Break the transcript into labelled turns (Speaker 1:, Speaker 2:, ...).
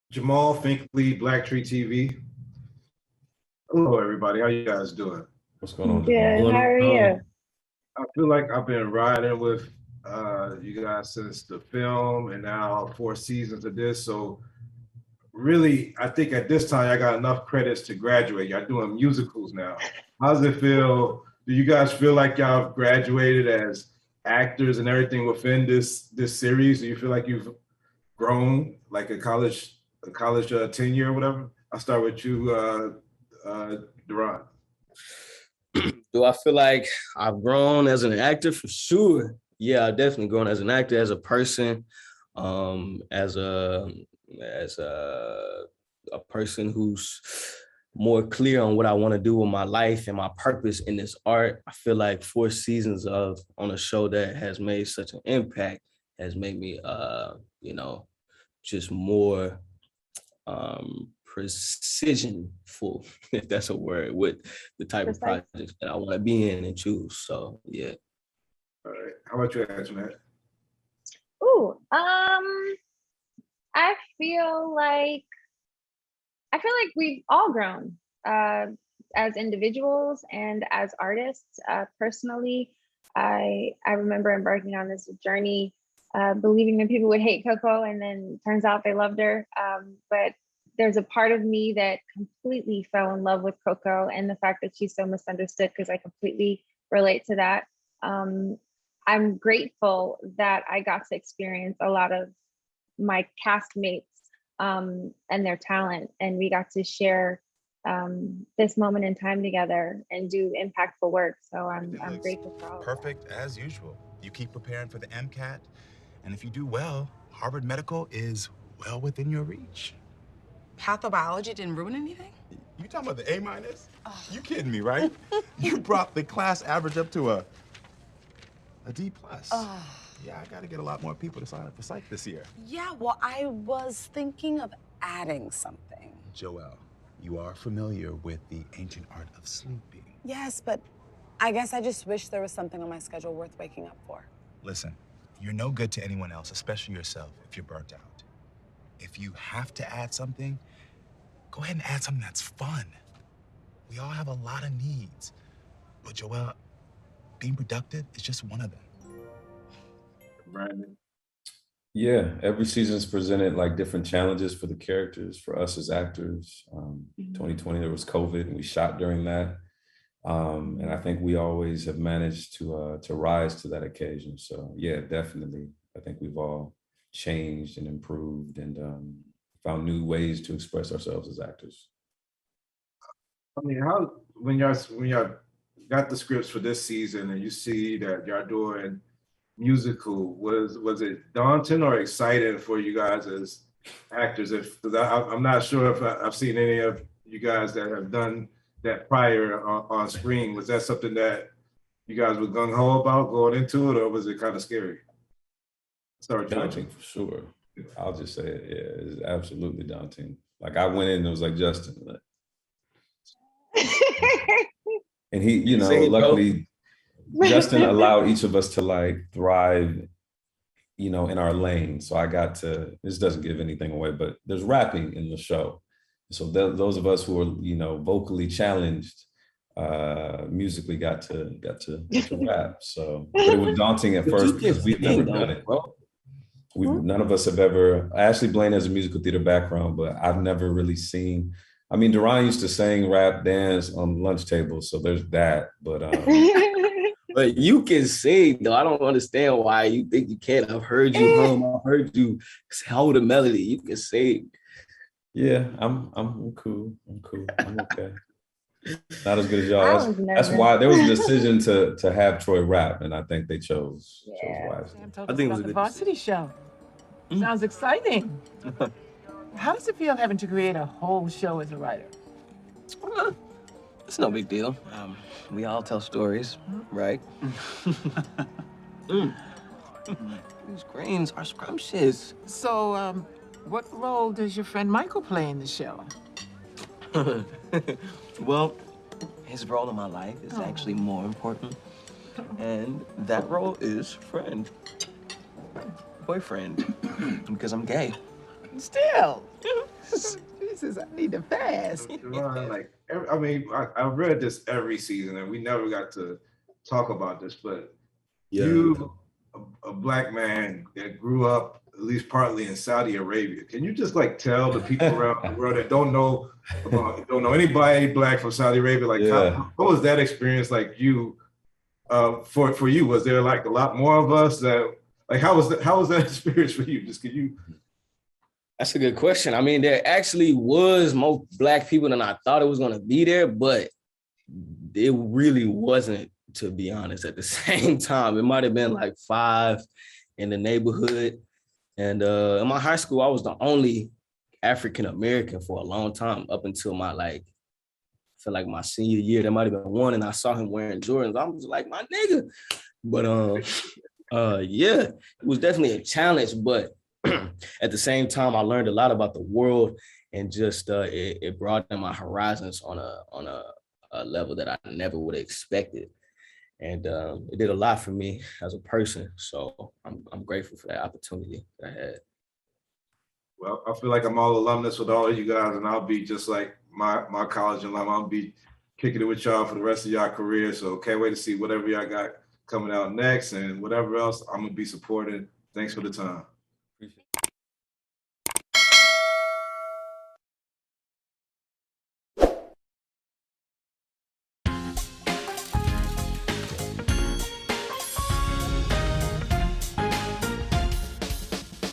Speaker 1: Jamal Finkley, Blacktree TV. Hello, everybody. How you guys doing?
Speaker 2: What's going on,
Speaker 3: Good.
Speaker 2: Jamal?
Speaker 3: How are you?
Speaker 1: I feel like I've been riding with you guys since the film and now 4 seasons of this. So really, I think at this time I got enough credits to graduate. Y'all doing musicals now. How does it feel? Do you guys feel like y'all graduated as actors and everything within this series? Do you feel like you've grown like a college tenure or whatever? I'll start with you, Deron.
Speaker 2: Do I feel like I've grown as an actor? For sure. Yeah, I've definitely grown as an actor, as a person, as a person who's more clear on what I want to do with my life and my purpose in this art. I feel like 4 seasons on a show that has made such an impact has made me just more precisionful, if that's a word, with the type of
Speaker 3: Precise.
Speaker 2: projects that I want to be in and choose. So yeah.
Speaker 1: All right. How about you, Antoinette?
Speaker 3: Ooh, I feel like we've all grown as individuals and as artists. Personally, I remember embarking on this journey, believing that people would hate Coco, and then turns out they loved her. But there's a part of me that completely fell in love with Coco and the fact that she's so misunderstood, because I completely relate to that. I'm grateful that I got to experience a lot of my castmates and their talent, and we got to share this moment in time together and do impactful work. So I'm grateful for all of that.
Speaker 4: Perfect as usual. You keep preparing for the MCAT, and if you do well, Harvard Medical is well within your reach.
Speaker 5: Pathobiology didn't ruin anything?
Speaker 4: You talking about the A minus? You kidding me, right? You brought the class average up to a D plus. Yeah, I gotta get a lot more people to sign up for psych this year.
Speaker 5: Yeah, well, I was thinking of adding something.
Speaker 4: Joelle, you are familiar with the ancient art of sleeping.
Speaker 5: Yes, but I guess I just wish there was something on my schedule worth waking up for.
Speaker 4: Listen, you're no good to anyone else, especially yourself, if you're burnt out. If you have to add something, go ahead and add something that's fun. We all have a lot of needs. But Joelle, being productive is just one of them.
Speaker 1: Brandon.
Speaker 2: Yeah, every season's presented like different challenges for the characters, for us as actors. 2020, there was COVID, and we shot during that. And I think we always have managed to rise to that occasion. So yeah, definitely. I think we've all changed and improved and found new ways to express ourselves as actors.
Speaker 1: I mean, how when y'all got the scripts for this season and you see that y'all doing musical, was it daunting or exciting for you guys as actors? Because I'm not sure if I've seen any of you guys that have done that prior on screen. Was that something that you guys were gung ho about going into it, or was it kind of scary? Sorry,
Speaker 2: Daunting for sure. I'll just say it. Yeah, it's absolutely daunting. Like I went in and it was like, Justin, and he, luckily Justin allowed each of us to like thrive, in our lane. So I got to, this doesn't give anything away, but there's rapping in the show. So those of us who are, vocally challenged, musically got to rap. So, but it was daunting at first because we've never done it. None of us have ever, Ashley Blaine has a musical theater background, but I've never really seen, Deron used to sing, rap, dance on lunch tables. So there's that, but but you can sing though. I don't understand why you think you can't. I've heard you hum, I've heard you hold a melody. You can sing. Yeah, I'm cool. I'm okay. Not as good as y'all. That's why there was a decision to have Troy rap, and I think they chose wisely.
Speaker 6: I think it was a varsity show. Sounds exciting. How does it feel having to create a whole show as a writer?
Speaker 7: It's no big deal. We all tell stories, right? These greens are scrumptious.
Speaker 6: So, what role does your friend Michael play in the show?
Speaker 7: Well, his role in my life is actually more important. And that role is friend. Boyfriend. Because I'm gay.
Speaker 6: Still. Jesus, I need to fast.
Speaker 1: DeRon, like, I mean, I read this every season, and we never got to talk about this, but you, a black man that grew up at least partly in Saudi Arabia, can you just like tell the people around the world that don't know anybody black from Saudi Arabia, like what was that experience like? You, for you, was there like a lot more of us that like how was that experience for you? Just could you?
Speaker 8: That's a good question. I mean, there actually was more Black people than I thought it was going to be there, but it really wasn't, to be honest, at the same time. It might have been like 5 in the neighborhood. And in my high school, I was the only African-American for a long time, up until my, like, I feel like my senior year. There might have been one, and I saw him wearing Jordans. I was like, my nigga. But yeah, it was definitely a challenge, but at the same time, I learned a lot about the world, and just it broadened my horizons on a level that I never would have expected, and it did a lot for me as a person. So I'm grateful for that opportunity that I had.
Speaker 1: Well, I feel like I'm all alumnus with all of you guys, and I'll be just like my college alum. I'll be kicking it with y'all for the rest of y'all career. So can't wait to see whatever y'all got coming out next, and whatever else I'm gonna be supporting. Thanks for the time.